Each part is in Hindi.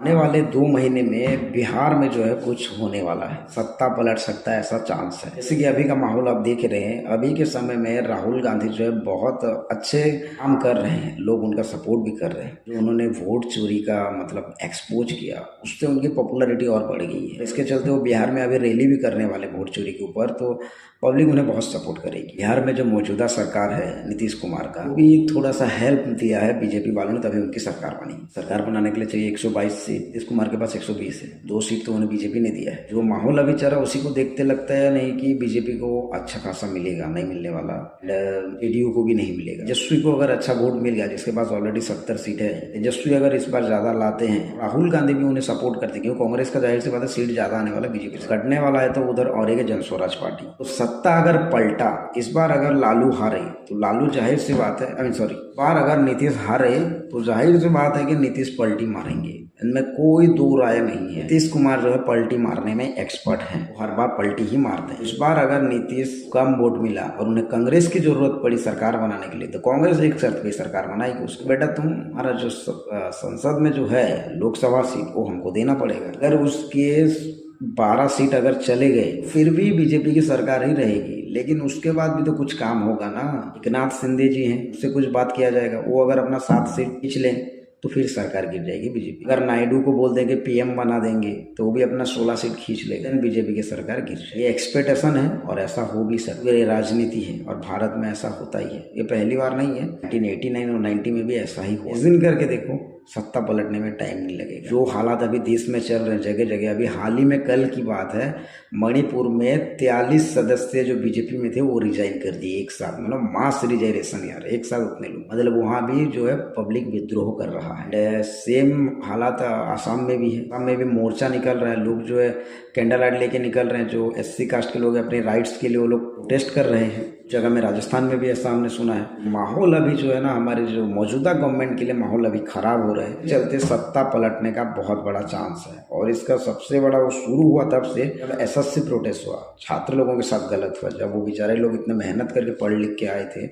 आने वाले 2 महीने में बिहार में जो है कुछ होने वाला है, सत्ता पलट सकता है, ऐसा चांस है। जैसे कि अभी का माहौल आप देख रहे हैं, अभी के समय में राहुल गांधी जो है बहुत अच्छे काम कर रहे हैं, लोग उनका सपोर्ट भी कर रहे हैं। जो उन्होंने वोट चोरी का मतलब एक्सपोज किया, उससे उनकी पॉपुलैरिटी और बढ़ गई है। इसके चलते वो बिहार में अभी रैली भी करने वाले वोट चोरी के ऊपर, तो पब्लिक उन्हें बहुत सपोर्ट करेगी। बिहार में जो मौजूदा सरकार है नीतीश कुमार का, वो भी थोड़ा सा हेल्प दिया है बीजेपी वालों ने, तभी उनकी सरकार बनी। सरकार बनाने के लिए चाहिए 122 सीट, नीतीश कुमार के पास 120 है, 2 सीट तो उन्हें बीजेपी ने दिया है। जो माहौल अभी चल रहा है उसी को देखते लगता है नहीं कि बीजेपी को अच्छा खासा मिलेगा, नहीं मिलने वाला। जेडीयू को भी नहीं मिलेगा। तेजस्वी को अगर अच्छा वोट मिल गया, जिसके पास ऑलरेडी 70 सीट है, तेजस्वी अगर इस बार ज्यादा लाते हैं, राहुल गांधी भी उन्हें सपोर्ट करते हैं, क्योंकि कांग्रेस का जाहिर सी बात है सीट ज्यादा आने वाला, बीजेपी से कटने वाला है, तो उधर और एक जनस्वराज पार्टी। तो सत्ता अगर पलटा, इस बार अगर लालू हारे तो लालू जाहिर सी बात है, बार अगर नीतीश हारे तो जाहिर सी बात है कि नीतीश पलटी मारेंगे, इनमें कोई दो राय नहीं है। नीतीश कुमार जो है पलटी मारने में एक्सपर्ट हैं, वो हर बार पलटी ही मारते हैं। इस बार अगर नीतीश कम वोट मिला और उन्हें कांग्रेस की जरूरत पड़ी सरकार बनाने के लिए, तो कांग्रेस एक शर्त पे सरकार बनाएगी, उसको बेटा तुम हमारा जो संसद में जो है लोकसभा सीट, वो हमको देना पड़ेगा। अगर उसके 12 सीट अगर चले गए, फिर भी बीजेपी की सरकार ही रहेगी, लेकिन उसके बाद भी तो कुछ काम होगा ना। एकनाथ शिंदे जी हैं, उससे कुछ बात किया जाएगा, वो अगर अपना 7 सीट खींच लें तो फिर सरकार गिर जाएगी बीजेपी। अगर नायडू को बोल देंगे पीएम बना देंगे, तो वो भी अपना 16 सीट खींच लेगा, बीजेपी की सरकार गिर जाएगी। ये एक्सपेक्टेशन है और ऐसा हो भी सकता है, ये राजनीति है और भारत में ऐसा होता ही है। ये पहली बार नहीं है, 1989 और 90 में भी ऐसा ही हुआ। इस दिन करके देखो, सत्ता पलटने में टाइम नहीं लगेगा। जो हालात अभी देश में चल रहे हैं जगह जगह, अभी हाल ही में कल की बात है, मणिपुर में 43 सदस्य जो बीजेपी में थे वो रिजाइन कर दिए एक साथ, मतलब मास रिजाइनेशन यार, एक साथ उतने लोग, मतलब वहां भी जो है पब्लिक विद्रोह कर रहा है। सेम हालात आसाम में भी है, आसाम में भी मोर्चा निकल रहा है, लोग जो है कैंडल लाइट लेके निकल रहे हैं, जो एससी कास्ट के लोग अपने राइट्स के लिए वो लोग प्रोटेस्ट कर रहे हैं। जगह में राजस्थान में भी ऐसा हमने सुना है। माहौल अभी जो है ना, हमारे जो मौजूदा गवर्नमेंट के लिए माहौल अभी खराब हो रहा है, चलते सत्ता पलटने का बहुत बड़ा चांस है। और इसका सबसे बड़ा वो शुरू हुआ तब से जब एसएससी प्रोटेस्ट हुआ, छात्र लोगों के साथ गलत हुआ, जब वो बेचारे लोग इतने मेहनत करके पढ़ लिख के आए थे,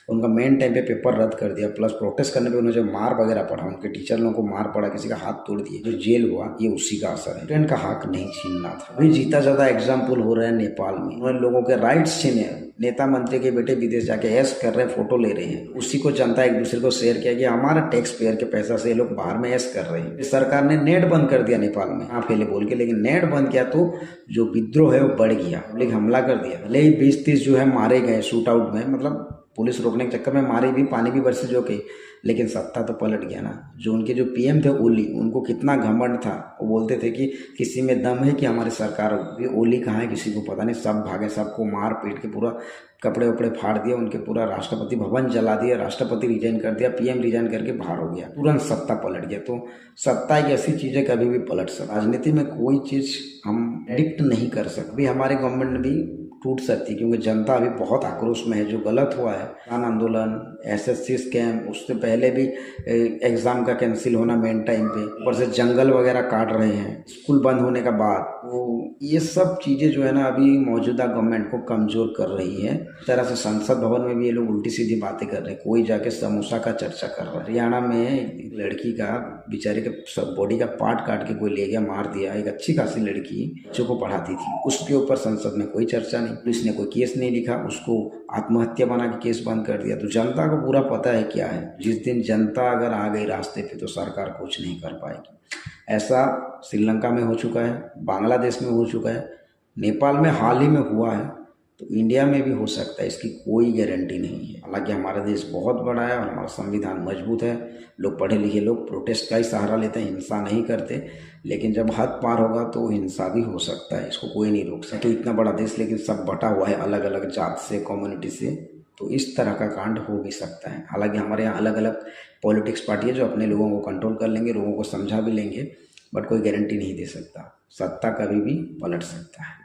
उनका मेन टाइम पे पेपर रद्द कर दिया, प्लस प्रोटेस्ट करने पे उन्हें जो मार वगैरह पड़ा, उनके टीचर लोगों को मार पड़ा, किसी का हाथ तोड़ दिए, जो जेल हुआ, ये उसी का असर है। स्टूडेंट का हक नहीं छीनना था। अभी जीता जाता एग्जाम्पल हो रहा है नेपाल में, उन्होंने लोगों के राइट्स छीने, नेता मंत्री के बेटे विदेश जाके ऐश कर रहे हैं, फोटो ले रहे हैं, उसी को जनता एक दूसरे को शेयर किया कि हमारा टैक्स पेयर के पैसा से ये लोग बाहर में ऐश कर रहे हैं। इस सरकार ने नेट बंद कर दिया नेपाल में, हाँ पहले बोल के, लेकिन नेट बंद किया तो जो विद्रोह है वो बढ़ गया, पब्लिक हमला कर दिया। भले ही 20-30 जो है मारे गए शूट आउट में, मतलब पुलिस रोकने के चक्कर में मारे भी, पानी भी बरसे जो के, लेकिन सत्ता तो पलट गया ना। जो उनके जो पीएम थे ओली, उनको कितना घमंड था, वो बोलते थे कि किसी में दम है कि हमारी सरकार होगी। ओली कहाँ है किसी को पता नहीं, सब भागे, सबको मार पीट के पूरा कपड़े वपड़े फाड़ दिया, उनके पूरा राष्ट्रपति भवन जला दिया, राष्ट्रपति रिजाइन कर दिया, पीएम रिजाइन करके बाहर हो गया, तुरंत सत्ता पलट गया। तो सत्ता एक ऐसी चीज है कभी भी पलट सकती। राजनीति में कोई चीज हम प्रेडिक्ट नहीं कर सकते। अभी हमारे गवर्नमेंट भी टूट सकती है, क्योंकि जनता अभी बहुत आक्रोश में है। जो गलत हुआ है, किसान आंदोलन, एसएससी स्कैम, उससे पहले भी एग्जाम का कैंसिल होना मेन टाइम पे, ऊपर से जंगल वगैरह काट रहे हैं, स्कूल बंद होने का बाद, तो ये सब चीजें जो है ना अभी मौजूदा गवर्नमेंट को कमजोर कर रही है। इस तरह से संसद भवन में भी ये लोग उल्टी सीधी बातें कर रहे हैं, कोई जाके समोसा का चर्चा कर रहा है। हरियाणा में एक लड़की का बेचारे के बॉडी का पार्ट काट के कोई ले गया, मार दिया, एक अच्छी खासी लड़की बच्चों को पढ़ाती थी, उसके ऊपर संसद में कोई चर्चा नहीं, पुलिस ने कोई केस नहीं लिखा, उसको आत्महत्या बना के केस बंद कर दिया। तो जनता को पूरा पता है क्या है, जिस दिन जनता अगर आ गई रास्ते पे तो सरकार कुछ नहीं कर पाएगी। ऐसा श्रीलंका में हो चुका है, बांग्लादेश में हो चुका है, नेपाल में हाल ही में हुआ है, तो इंडिया में भी हो सकता है, इसकी कोई गारंटी नहीं है। हालांकि हमारा देश बहुत बड़ा है और हमारा संविधान मजबूत है, लोग पढ़े लिखे लोग प्रोटेस्ट का ही सहारा लेते हैं, हिंसा नहीं करते, लेकिन जब हद पार होगा तो हिंसा भी हो सकता है, इसको कोई नहीं रोक सकता। तो इतना बड़ा देश लेकिन सब बटा हुआ है अलग अलग जात से, कम्युनिटी से, तो इस तरह का कांड हो भी सकता है। हालांकि हमारे यहाँ अलग अलग पॉलिटिक्स पार्टी है जो अपने लोगों को कंट्रोल कर लेंगे, लोगों को समझा भी लेंगे, बट कोई गारंटी नहीं दे सकता, सत्ता कभी भी पलट सकता है।